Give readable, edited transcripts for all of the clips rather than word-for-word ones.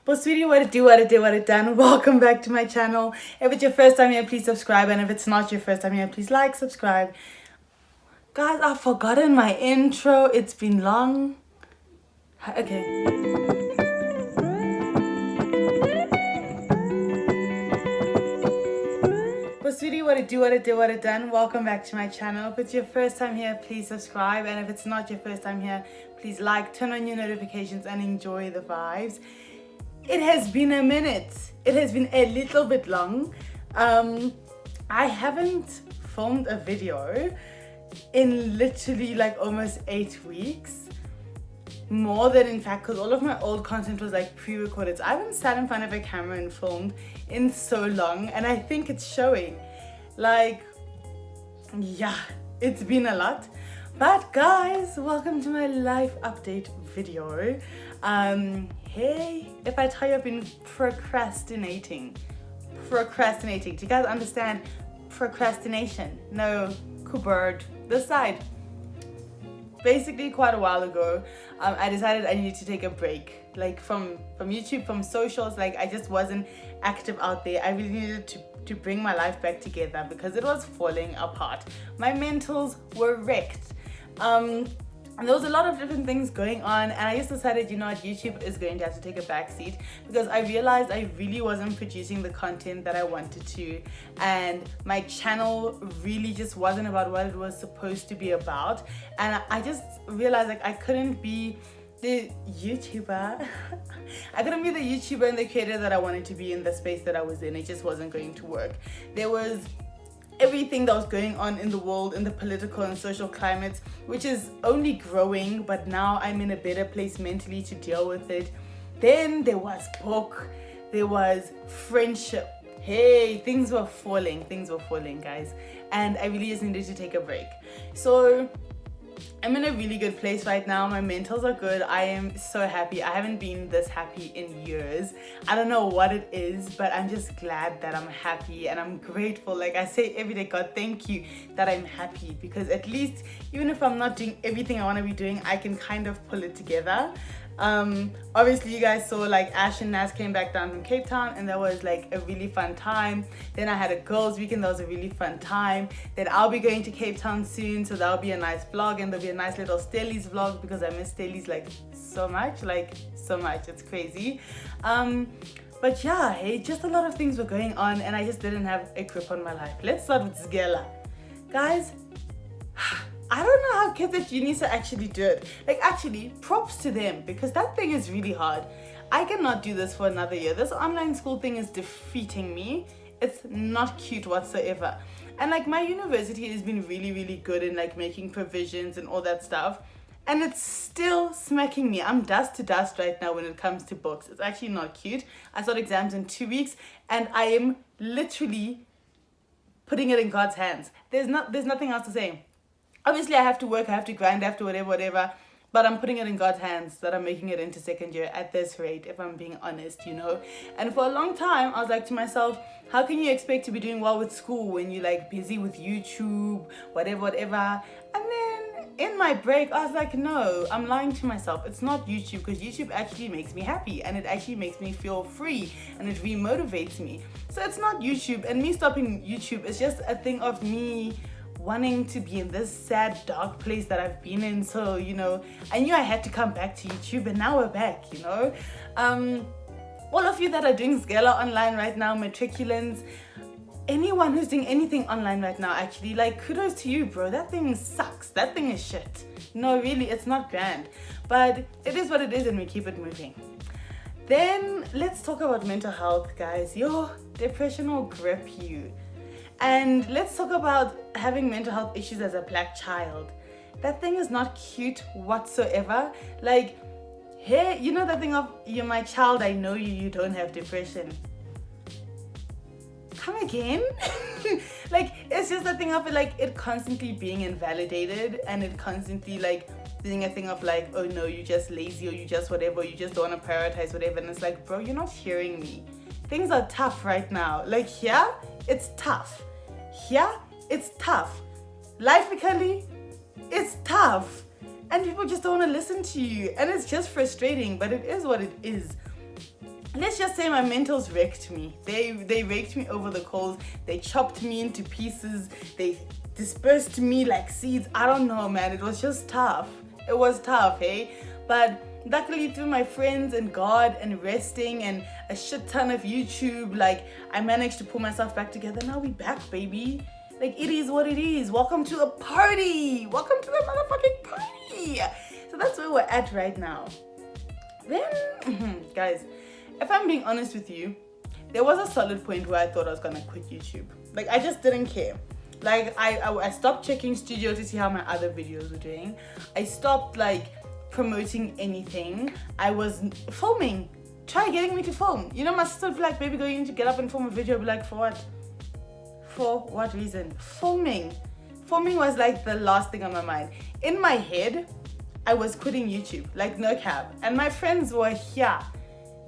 But sweetie, what it do, what it did, what it done. Welcome back to my channel. If it's your first time here, please subscribe. And if it's not your first time here, please like, subscribe. Guys, I've forgotten my intro. It's been long. Okay. But sweetie, what it do, what it did, what it done. Welcome back to my channel. If it's your first time here, please subscribe. And if it's not your first time here, please like, turn on your notifications and enjoy the vibes. It has been a minute. It has been a little bit long. I haven't filmed a video in literally like almost 8 weeks. More than in fact, because all of my old content was like pre-recorded. So I haven't sat in front of a camera and filmed in so long, and I think it's showing. Like, yeah, it's been a lot. But guys, welcome to my life update video. Hey, if I tell you I've been procrastinating. Do you guys understand procrastination? No, Kubert, this side. Basically, quite a while ago, I decided I needed to take a break, like from YouTube, from socials. Like, I just wasn't active out there. I really needed to bring my life back together because it was falling apart. My mentals were wrecked. And there was a lot of different things going on, and I just decided, you know what, YouTube is going to have to take a back seat because I realized I really wasn't producing the content that I wanted to, and my channel really just wasn't about what it was supposed to be about. And I just realized like I couldn't be the YouTuber I couldn't be the YouTuber and the creator that I wanted to be in the space that I was in. It just wasn't going to work. There was everything that was going on in the world, in the political and social climates, which is only growing, but now I'm in a better place mentally to deal with it. Then there was book, there was friendship. Hey, things were falling, guys. And I really just needed to take a break. So I'm in a really good place right now. My mentals are good. I am so happy. I haven't been this happy in years. I don't know what it is, but I'm just glad that I'm happy and I'm grateful. Like I say every day, God, thank you that I'm happy, because at least even if I'm not doing everything I want to be doing, I can kind of pull it together. Obviously you guys saw like Ash and Nas came back down from Cape Town, and that was like a really fun time. Then I had a girls weekend, that was a really fun time. Then I'll be going to Cape Town soon, so that'll be a nice vlog, and there'll be a nice little Stellies vlog because I miss Stellies like so much, it's crazy. But yeah, hey, just a lot of things were going on and I just didn't have a grip on my life. Let's start with Zgela. Guys, I don't know how kids at UNISA actually do it. Like, actually, props to them, because that thing is really hard. I cannot do this for another year. This online school thing is defeating me. It's not cute whatsoever. And like, my university has been really, really good in like making provisions and all that stuff. And it's still smacking me. I'm dust to dust right now when it comes to books. It's actually not cute. I start exams in 2 weeks and I am literally putting it in God's hands. There's nothing else to say. Obviously, I have to work, I have to grind, I have to whatever, but I'm putting it in God's hands that I'm making it into second year at this rate, if I'm being honest, you know. And for a long time, I was like to myself, how can you expect to be doing well with school when you're like busy with YouTube, whatever. And then in my break, I was like, no, I'm lying to myself. It's not YouTube, because YouTube actually makes me happy and it actually makes me feel free and it remotivates me. So it's not YouTube, and me stopping YouTube is just a thing of me wanting to be in this sad, dark place that I've been in. So, you know, I knew I had to come back to YouTube, and now we're back, you know. All of you that are doing Zgela online right now, matriculants, anyone who's doing anything online right now, actually, like, kudos to you, bro. That thing sucks. That thing is shit. No, really, it's not grand. But it is what it is, and we keep it moving. Then let's talk about mental health, guys. Yo, depression will grip you. And let's talk about having mental health issues as a black child. That thing is not cute whatsoever. Like, hey, you know that thing of, you're my child, I know you don't have depression. Come again? Like, it's just a thing of like it constantly being invalidated, and it constantly like being a thing of like, oh no, you're just lazy, or you just whatever, you just don't want to prioritize whatever. And it's like, bro, you're not hearing me. Things are tough right now. Like, here, it's tough. Here, it's tough. Lifeically, it's tough. And people just don't want to listen to you. And it's just frustrating, but it is what it is. let's just say my mentors wrecked me. They raked me over the coals. They chopped me into pieces. They dispersed me like seeds. I don't know, man. It was just tough. It was tough, hey? But luckily through my friends and God and resting and a shit ton of YouTube, like I managed to pull myself back together. Now we back, baby. Like it is what it is. Welcome to the party. Welcome to the motherfucking party. So that's where we're at right now. Then, guys, if I'm being honest with you, there was a solid point where I thought I was gonna quit YouTube. Like I just didn't care. Like I stopped checking Studio to see how my other videos were doing. I stopped like promoting anything. I was filming. Try getting me to film. You know, my sister would be like, baby girl, you need to get up and film a video. I'd be like, for what? For what reason? Filming. Filming was like the last thing on my mind. In my head, I was quitting YouTube, like no cap. And my friends were here.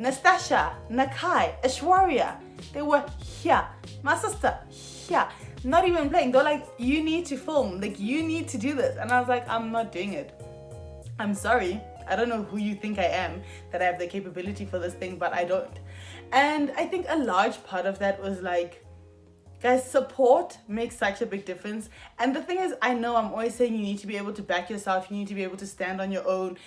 Nastasha, Nakai, Ashwarya, they were here. My sister, here. Not even playing. They're like, you need to film. Like, you need to do this. And I was like, I'm not doing it. I'm sorry. I don't know who you think I am, that I have the capability for this thing, but I don't. And I think a large part of that was like, guys, support makes such a big difference. And the thing is, I know I'm always saying you need to be able to back yourself. You need to be able to stand on your own.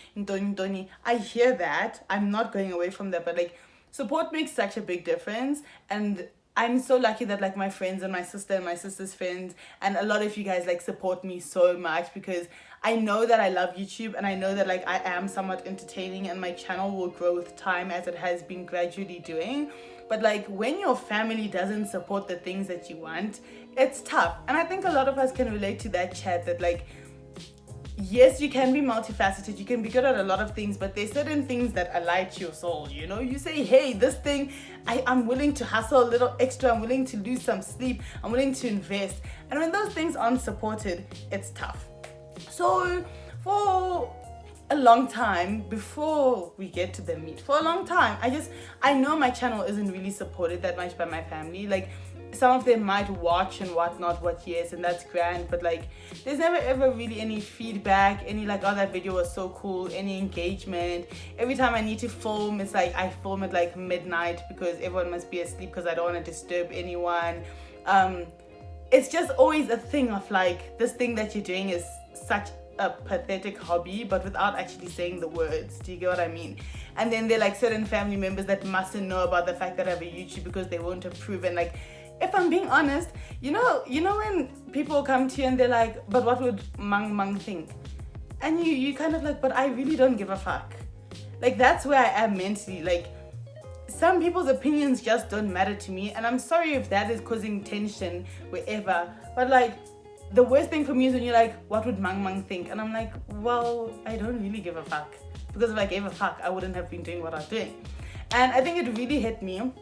I hear that. I'm not going away from that. But like, support makes such a big difference. And I'm so lucky that like my friends and my sister and my sister's friends and a lot of you guys like support me so much, because I know that I love YouTube and I know that like I am somewhat entertaining and my channel will grow with time as it has been gradually doing. But like when your family doesn't support the things that you want, it's tough. And I think a lot of us can relate to that chat, that like, yes, you can be multifaceted, you can be good at a lot of things, but there's certain things that ally to your soul, you know? You say, hey, this thing, I'm willing to hustle a little extra, I'm willing to lose some sleep, I'm willing to invest. And when those things aren't supported, it's tough. So for a long time, before we get to the meat, for a long time, I know my channel isn't really supported that much by my family. Like, some of them might watch and whatnot, and that's grand, but like there's never ever really any feedback, any like, oh, that video was so cool, any engagement. Every time I need to film, it's like I film at like midnight because everyone must be asleep because I don't want to disturb anyone. It's just always a thing of like, this thing that you're doing is such a pathetic hobby, but without actually saying the words. Do you get what I mean? And then there are like certain family members that mustn't know about the fact that I have a YouTube because they won't approve. And like, if I'm being honest, you know when people come to you and they're like, but what would Mang think? And you kind of like, but I really don't give a fuck. Like, that's where I am mentally. Like, some people's opinions just don't matter to me, and I'm sorry if that is causing tension wherever, but like, the worst thing for me is when you're like, what would Mang think? And I'm like, well, I don't really give a fuck, because if I gave a fuck, I wouldn't have been doing what I was doing. And I think it really hit me.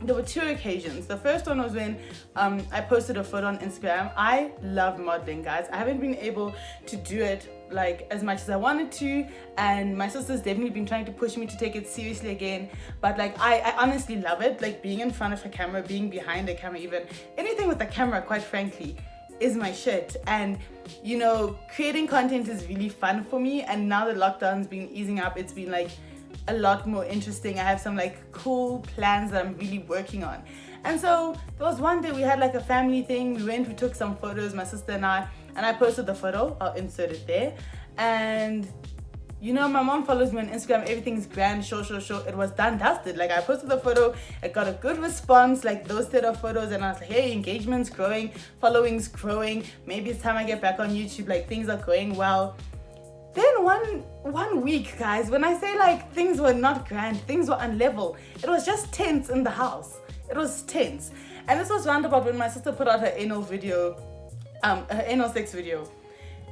There were two occasions. The first one was when I posted a photo on Instagram. I love modeling, guys. I haven't been able to do it like as much as I wanted to, and my sister's definitely been trying to push me to take it seriously again. But like, I honestly love it. Like, being in front of a camera, being behind a camera, even anything with a camera, quite frankly, is my shit. And you know, creating content is really fun for me. And now that lockdown's been easing up, it's been like a lot more interesting. I have some like cool plans that I'm really working on. And so there was one day we had like a family thing. We took some photos, my sister and I posted the photo. I'll insert it there. And you know, my mom follows me on Instagram. Everything's grand, sure. It was done, dusted. Like, I posted the photo, it got a good response, like those set of photos, and I was like, hey, engagement's growing, following's growing, maybe it's time I get back on YouTube, like things are going well. Then one week, guys, when I say like things were not grand, things were unlevel, it was just tense in the house. It was tense. And this was roundabout when my sister put out her anal sex video.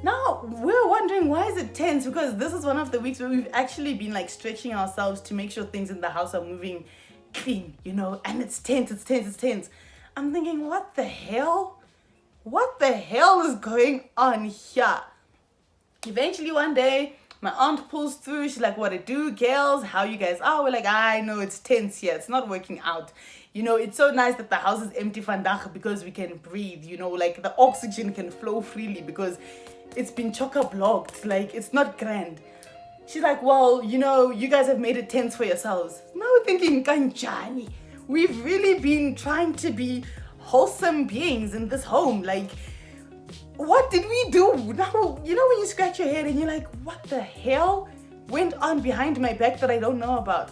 Now, we're wondering, why is it tense? Because this is one of the weeks where we've actually been like stretching ourselves to make sure things in the house are moving clean, you know, and it's tense. I'm thinking, what the hell? What the hell is going on here? Eventually one day, my aunt pulls through. She's like, what it do, girls? How you guys are? We're like, I know it's tense here. It's not working out. You know, it's so nice that the house is empty vandag because we can breathe, you know, like the oxygen can flow freely because it's been chock-a-blocked. Like, it's not grand. She's like, well, you know, you guys have made it tense for yourselves. Now we're thinking, Kanjani, we've really been trying to be wholesome beings in this home. Like, what did we do? Now, you know when you scratch your head and you're like, what the hell went on behind my back that I don't know about?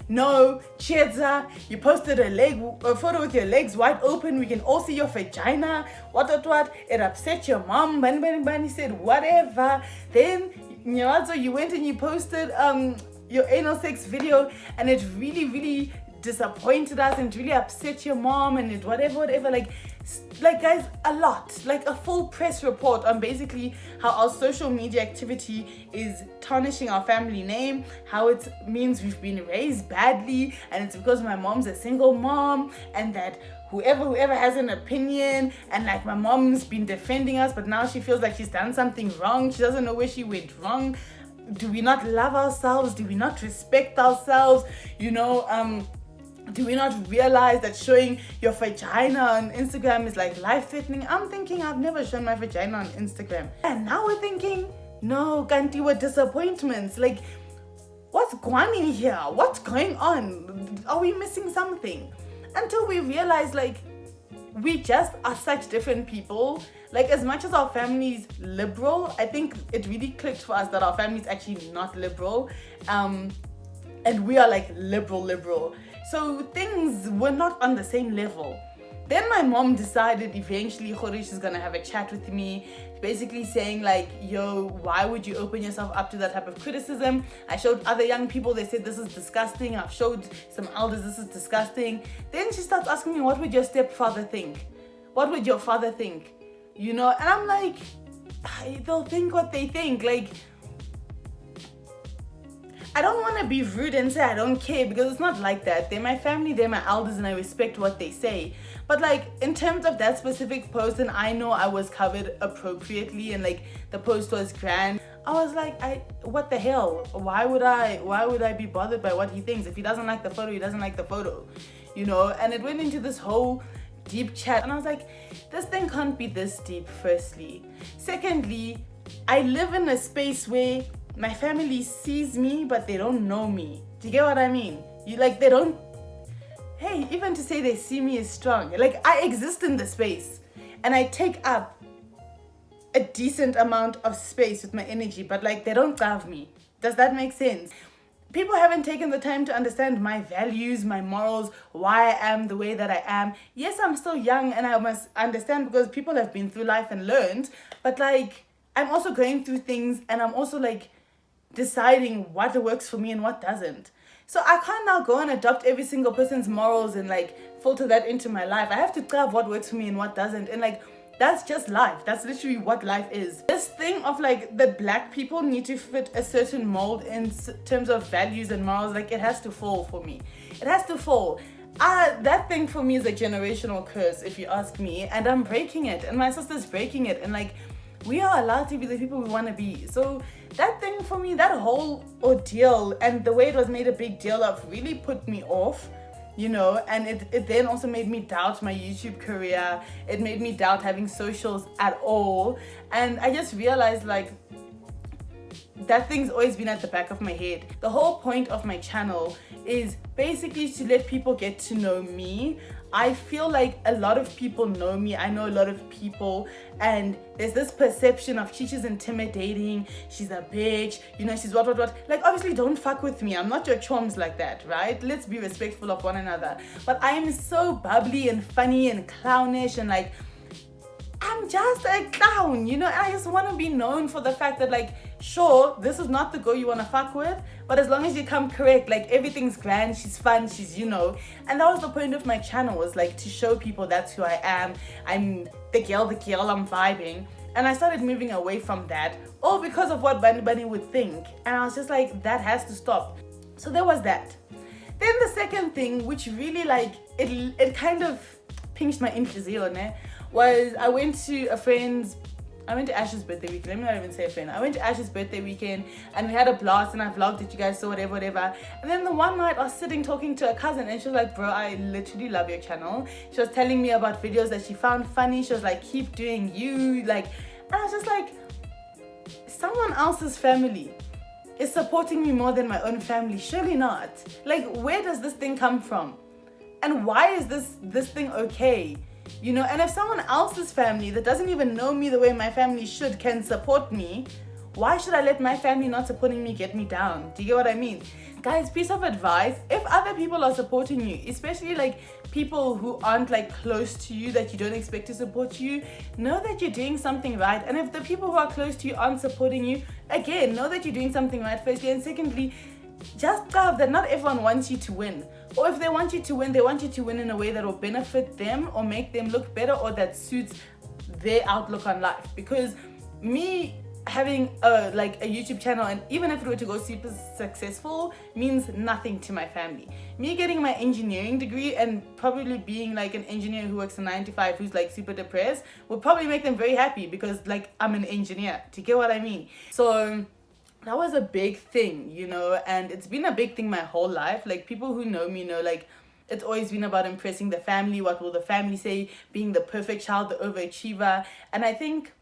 No, Chiedza, you posted a photo with your legs wide open. We can all see your vagina. What. It upset your mom. Bani said whatever. Then, Nyawazo, you went and you posted your anal sex video, and it really disappointed us and really upset your mom, and it whatever. Like guys, a lot, like a full press report on basically how our social media activity is tarnishing our family name, how it means we've been raised badly, and it's because my mom's a single mom, and that whoever has an opinion, and like my mom's been defending us, but now she feels like she's done something wrong. She doesn't know where she went wrong. Do we not love ourselves? Do we not respect ourselves? You know, do we not realize that showing your vagina on Instagram is like life-threatening? I'm thinking I've never shown my vagina on Instagram. And now we're thinking, no, Kanti, we're disappointments. Like, what's going on here? What's going on? Are we missing something? Until we realize, like, we just are such different people. Like, as much as our family's liberal, I think it really clicked for us that our family's actually not liberal. And we are like liberal. So things were not on the same level. Then my mom decided eventually, she's gonna have a chat with me, basically saying like, yo, why would you open yourself up to that type of criticism? I showed other young people, they said this is disgusting. I've showed some elders, this is disgusting. Then she starts asking me, what would your stepfather think? What would your father think? You know, and I'm like, they'll think what they think. Like, I don't want to be rude and say I don't care, because it's not like that. They're my family, they're my elders, and I respect what they say. But like, in terms of that specific post, and I know I was covered appropriately and like the post was grand, I was like, what the hell? Why would I be bothered by what he thinks? If he doesn't like the photo, he doesn't like the photo, you know? And it went into this whole deep chat, and I was like, this thing can't be this deep, firstly. Secondly, I live in a space where my family sees me, but they don't know me. Do you get what I mean? They don't, hey, even to say they see me is strong. Like, I exist in the space, and I take up a decent amount of space with my energy, but like, they don't love me. Does that make sense? People haven't taken the time to understand my values, my morals, why I am the way that I am. Yes, I'm still young, and I must understand because people have been through life and learned, but like, I'm also going through things, and I'm also like, deciding what works for me and what doesn't. So I can't now go and adopt every single person's morals and like filter that into my life. I have to tell what works for me and what doesn't. And like, that's just life. That's literally what life is. This thing of like that black people need to fit a certain mold in terms of values and morals, like it has to fall for me. It has to fall. That thing for me is a generational curse, if you ask me, and I'm breaking it, and my sister's breaking it, and like, we are allowed to be the people we want to be. So that thing for me, that whole ordeal and the way it was made a big deal of, really put me off, you know, and it then also made me doubt my YouTube career. It made me doubt having socials at all. And I just realized like, that thing's always been at the back of my head. The whole point of my channel is basically to let people get to know me. I feel like a lot of people know me. I know a lot of people, and there's this perception of she's intimidating, she's a bitch, you know, she's what. Like, obviously don't fuck with me. I'm not your chums like that, right? Let's be respectful of one another. But I am so bubbly and funny and clownish, and like, I'm just a clown, you know, and I just want to be known for the fact that like, sure, this is not the girl you want to fuck with, but as long as you come correct, like everything's grand, she's fun, she's, you know. And that was the point of my channel, was like to show people that's who I am. I'm the girl, I'm vibing. And I started moving away from that, all because of what Bunny would think. And I was just like, that has to stop. So there was that. Then the second thing, which really like, it kind of pinched my interest, was I went to Ash's birthday weekend. Let me not even say a friend. I went to Ash's birthday weekend, and we had a blast, and I vlogged it, you guys saw whatever. And then the one night I was sitting talking to a cousin, and she was like, bro, I literally love your channel. She was telling me about videos that she found funny. She was like, keep doing you. Like, and I was just like, someone else's family is supporting me more than my own family? Surely not. Like, where does this thing come from? And why is this thing okay? You know, and if someone else's family that doesn't even know me the way my family should can support me, why should I let my family not supporting me get me down? Do you get what I mean? Guys, piece of advice, if other people are supporting you, especially like people who aren't like close to you that you don't expect to support you, know that you're doing something right. And if the people who are close to you aren't supporting you, again, know that you're doing something right, firstly. And secondly, just love that not everyone wants you to win. Or if they want you to win, they want you to win in a way that will benefit them or make them look better or that suits their outlook on life. Because me having a YouTube channel, and even if it were to go super successful, means nothing to my family. Me getting my engineering degree and probably being like an engineer who works a 9 to 5 who's like super depressed would probably make them very happy because like I'm an engineer. Do you get what I mean? So that was a big thing, you know, and it's been a big thing my whole life. Like, people who know me know, like, it's always been about impressing the family. What will the family say? Being the perfect child, the overachiever. And I think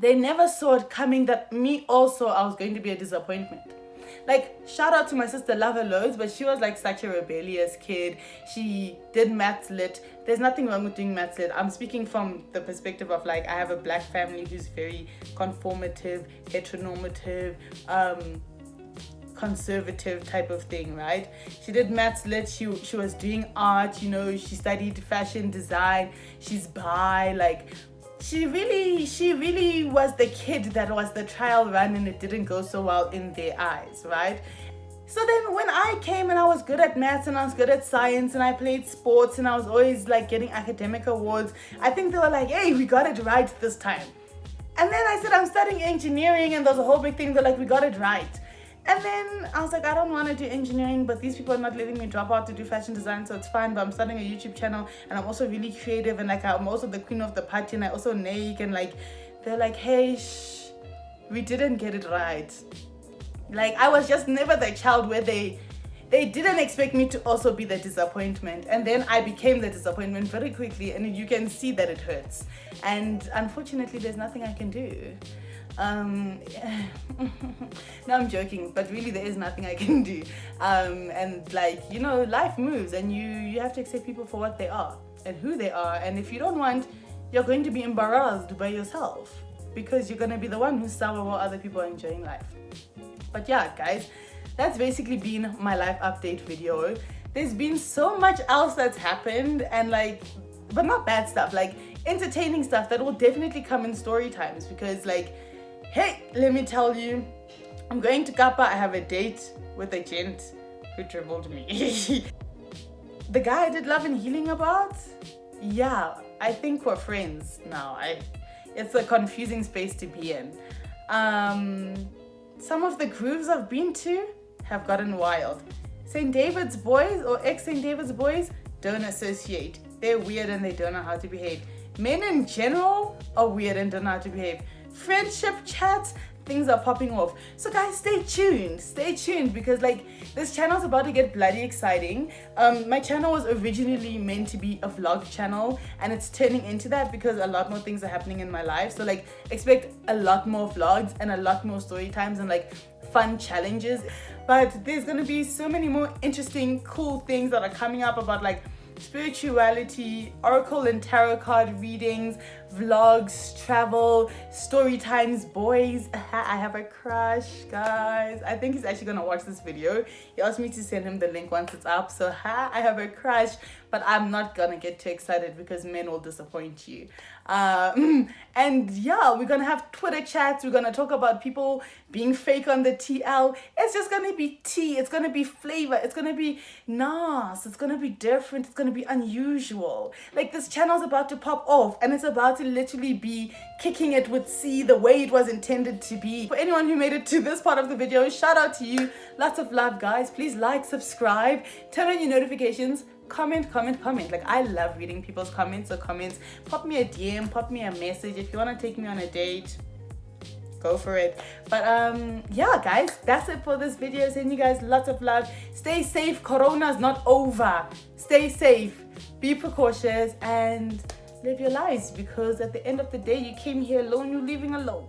they never saw it coming that me also, I was going to be a disappointment. Like, shout out to my sister, love her loads, but she was like such a rebellious kid. She did maths lit. There's nothing wrong with doing maths lit. I'm speaking from the perspective of like, I have a black family who's very conformative, heteronormative, conservative type of thing, right? She did maths lit. She was doing art, you know, she studied fashion design. She's bi, like, she really was the kid that was the trial run and it didn't go so well in their eyes, right? So then when I came and I was good at maths and I was good at science and I played sports and I was always like getting academic awards, I think they were like, hey, we got it right this time. And then I said, I'm studying engineering, and there's a whole big thing. They're like, we got it right. And then I was like, I don't want to do engineering, but these people are not letting me drop out to do fashion design, so it's fine. But I'm starting a YouTube channel and I'm also really creative, and like I'm also the queen of the party, and I also nake, and like they're like, hey, we didn't get it right. Like, I was just never the child where they didn't expect me to also be the disappointment. And then I became the disappointment very quickly, and you can see that it hurts. And unfortunately, there's nothing I can do. No, I'm joking, but really there is nothing I can do. And like, you know, life moves, and you have to accept people for what they are and who they are. And if you don't want, you're going to be embarrassed by yourself, because you're going to be the one who's sour while other people are enjoying life. But yeah, guys, that's basically been my life update video. There's been so much else that's happened, and like, but not bad stuff, like entertaining stuff that will definitely come in story times. Because like, hey, let me tell you, I'm going to Kapa. I have a date with a gent who dribbled me. The guy I did love and healing about, yeah, I think we're friends now. It's a confusing space to be in. Some of the grooves I've been to have gotten wild. St. David's boys or ex-St. David's boys don't associate. They're weird and they don't know how to behave. Men in general are weird and don't know how to behave. Friendship chats, things are popping off. So guys, stay tuned, because like, this channel is about to get bloody exciting. My channel was originally meant to be a vlog channel, and it's turning into that because a lot more things are happening in my life. So like, expect a lot more vlogs and a lot more story times and like fun challenges. But there's gonna be so many more interesting, cool things that are coming up about like spirituality, oracle and tarot card readings, vlogs, travel, story times, boys. I have a crush, guys. I think he's actually gonna watch this video. He asked me to send him the link once it's up. So I have a crush, but I'm not gonna get too excited because men will disappoint you. And yeah, we're gonna have Twitter chats. We're gonna talk about people being fake on the TL. It's just gonna be tea. It's gonna be flavor. It's gonna be nice. It's gonna be different. It's gonna be unusual. Like, this channel's about to pop off, and it's about to literally be kicking it with C the way it was intended to be. For anyone who made it to this part of the video, shout out to you. Lots of love, guys. Please like, subscribe, turn on your notifications. Comment. Like, I love reading people's comments. So comments, pop me a DM, pop me a message. If you want to take me on a date, go for it. But yeah, guys, that's it for this video. Sending you guys lots of love. Stay safe. Corona's not over. Stay safe, be precautious, and live your lives, because at the end of the day, you came here alone, you're leaving alone.